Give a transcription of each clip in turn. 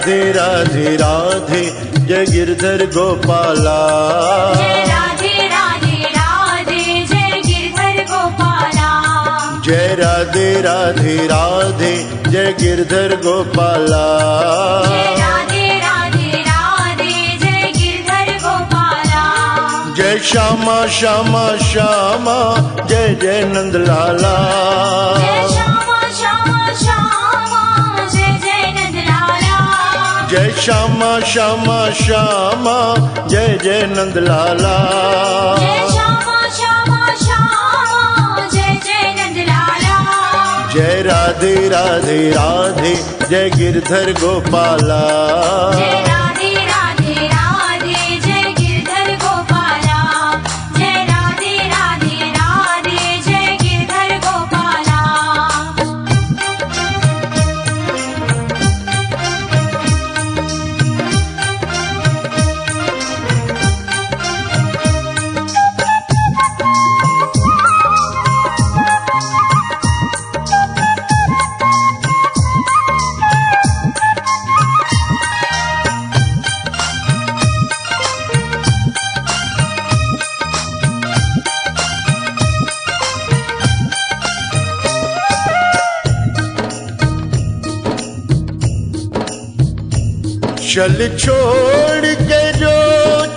राधे राधे राधे जय गिरधर गोपाला। जय राधे राधे राधे जय गिरधर गोपाला। जय राधे राधे राधे जय गिरधर गोपाला। जय राधे राधे राधे जय गिरधर गोपाला। जय श्यामा श्यामा श्यामा जय जय नंदलाला। जय श्यामा श्यामा श्यामा जय जय नंदलाला। जय श्यामा श्यामा श्यामा जय जय नंदलाला। जय श्यामा श्यामा श्यामा जय जय नंदलाला। जय राधे राधे राधे जय गिरधर गोपाला। जय राधे राधे राधे जय गिरधर गोपाला। जय राधे राधे राधे जय गिरधर गोपाला। चल छोड़ के जो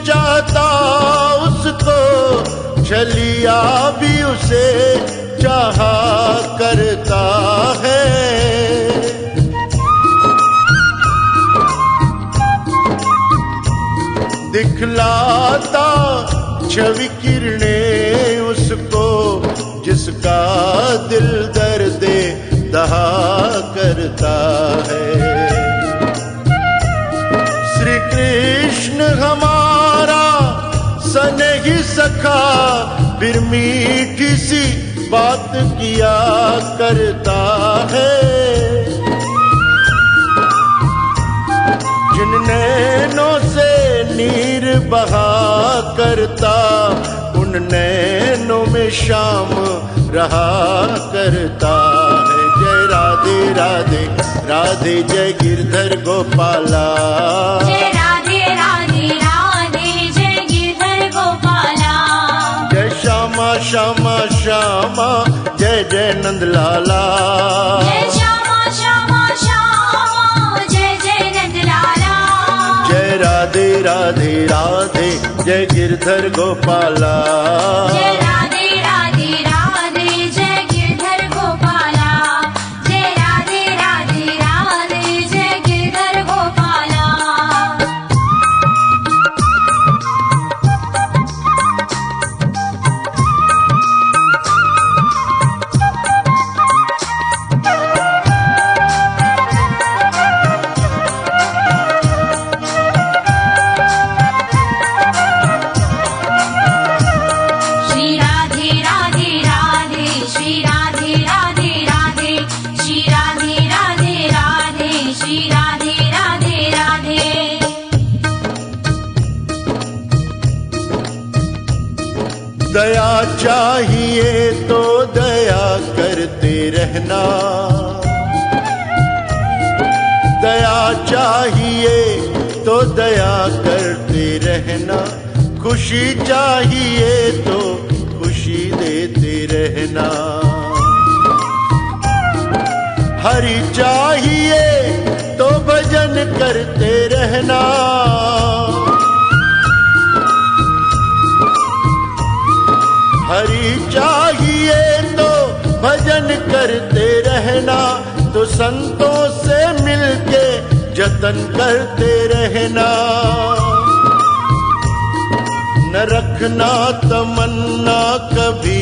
चाहता उसको, छलिया भी उसे चाहा करता है। दिखलाता छवि किरणें उसको, जिसका दिल दर्द दहा करता है। श्री कृष्ण हमारा सनही सखा, फिर मीठी सी बात किया करता है। जिन नैनों से नीर बहा करता, उन नैनों में शाम रहा करता है। जय राधे राधे राधे जय गिरधर गोपाला। जय राधे राधे राधे जय गिरधर गोपाला। जय श्यामा श्यामा श्यामा जय जय नंदलाला। जय श्यामा श्यामा श्यामा जय जय नंदलाला। जय राधे राधे राधे जय गिरधर गोपाला। जय राधे राधे राधे जय गिरधर गोपाला। जय राधे राधे राधे जय गिरधर गोपाला। श्री राधे राधे राधे श्री राधे राधे राधे श्री राधे राधे राधे श्री राधे राधे राधे। दया चाहिए तो दया करते रहना। दया चाहिए तो दया करते रहना। खुशी चाहिए तो खुशी देते रहना। हरि चाहिए तो भजन करते रहना। हरि चाहिए तो भजन करते रहना। तो संतों से मिलके जतन करते रहना। न रखना तमन्ना कभी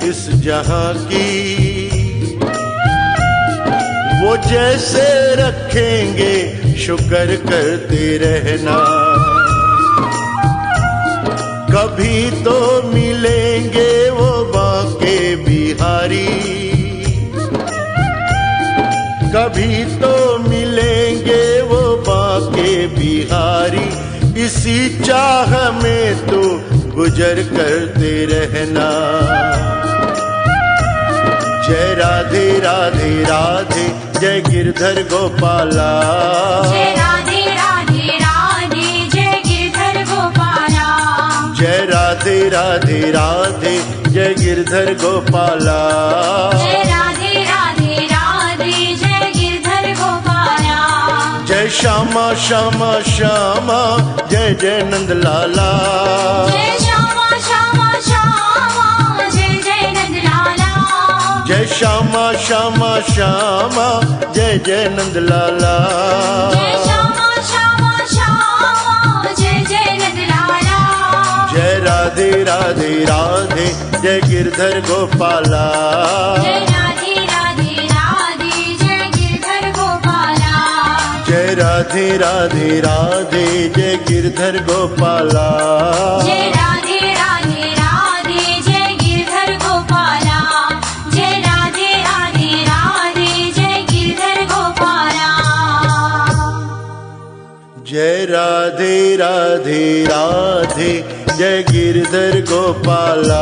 इस जहां की, वो जैसे रखेंगे शुक्र करते रहना। कभी तो मिलेंगे वो बांके बिहारी, कभी तो मिलेंगे वो बांके बिहारी। इसी चाह में तो गुजर करते रहना। जय राधे राधे राधे जय गिरधर गोपाला। जय राधे राधे राधे जय गिरधर गोपाला जय राधे राधे राधे जय गिरधर गोपाला जय राधे राधे राधे जय गिरधर गोपाला जय श्यामा श्यामा श्यामा जय जय नंद लाला जय श्यामा श्यामा श्यामा जय जय नंद लाला जय श्यामा श्यामा श्यामा जय जय नंद लाला जय श्यामा श्यामा श्यामा जय जय नंद लाला जय राधे राधे राधे जय गिरधर गोपाला जय राधे राधे राधे जय गिरधर गोपाला जय राधे राधे राधे जय गिरधर गोपाला जय राधे राधे राधे जय गिरधर गोपाला जय राधे राधे राधे जय गिरधर गोपाला जय राधे राधे राधे जय गिरधर गोपाला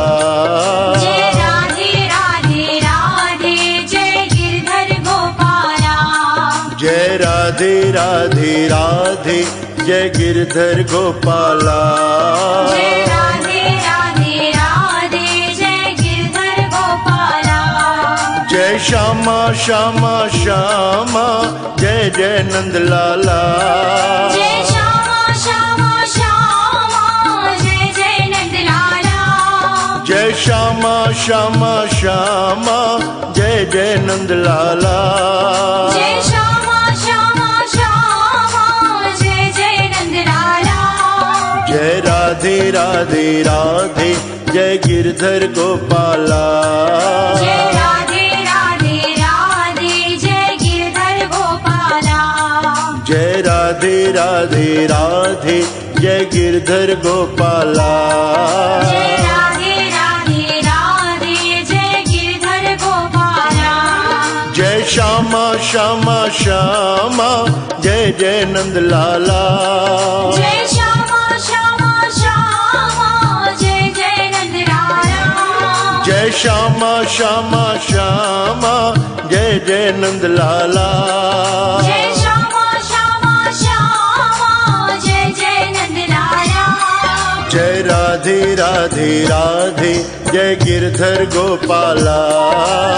जय राधे राधे राधे जय गिरधर गोपाला जय राधे राधे राधे जय गिरधर गोपाला जय राधे राधे राधे जय गिरधर गोपाला जय श्यामा श्यामा श्यामा जय जय नंद लाला जय श्यामा श्यामा श्यामा जय जय नंद लाला जय श्यामा श्यामा श्यामा जय जय नंद लाला जय श्यामा श्यामा श्यामा जय जय नंद लाला जय राधे राधे राधे जय गिरधर गोपाला जय राधे राधे राधे जय गिरधर गोपाला जय राधे राधे राधे जय गिरधर गोपाला जय राधे राधे राधे जय गिरधर गोपाला जय श्यामा श्यामा श्यामा जय जय नंद लाला जय श्यामा श्यामा श्यामा जय जय नंद लाला जय श्यामा श्यामा श्यामा जय जय नंद लाला जय श्यामा श्यामा श्यामा जय जय नंद लाला जय राधे राधे राधे जय गिरधर गोपाला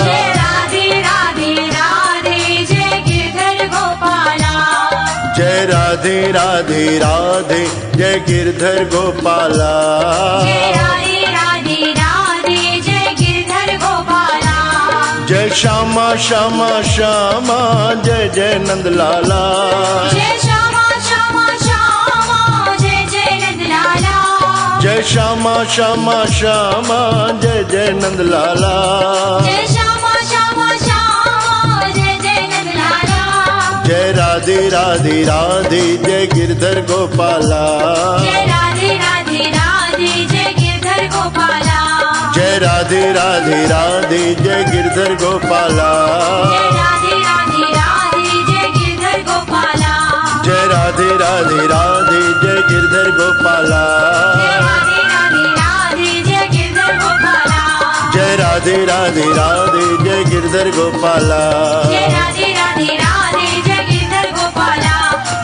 जय राधे राधे राधे जय गिरधर गोपाला जय राधे राधे राधे जय गिरधर गोपाला जय राधे राधे राधे जय गिरधर गोपाला जय श्यामा श्यामा श्यामा जय जय नंद लाला जय श्यामा श्यामा श्यामा जय जय नंद लाला जय श्यामा श्यामा श्यामा जय जय नंद लाला जय श्यामा श्यामा श्यामा जय जय नंद लाला जय राधे राधे राधे जय गिरधर गोपाला जय राधे राधे राधे जय गिरधर गोपाला जय राधे राधे राधे जय गिरधर गोपाला जय राधे राधे राधे जय गिरधर गोपाला जय राधे राधे राधे जय गिरधर गोपाला जय राधे राधे राधे जय गिरधर गोपाला जय राधे राधे राधे जय गिरधर गोपाला जय राधे राधे राधे जय गिरधर गोपाला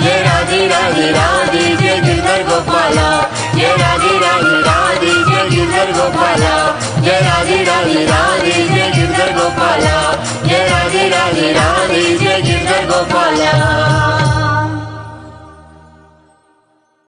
जय राधे राधे राधे जय गिरधर गोपाला जय राधे राधे राधे जय गिरधर गोपाला जय राधे राधे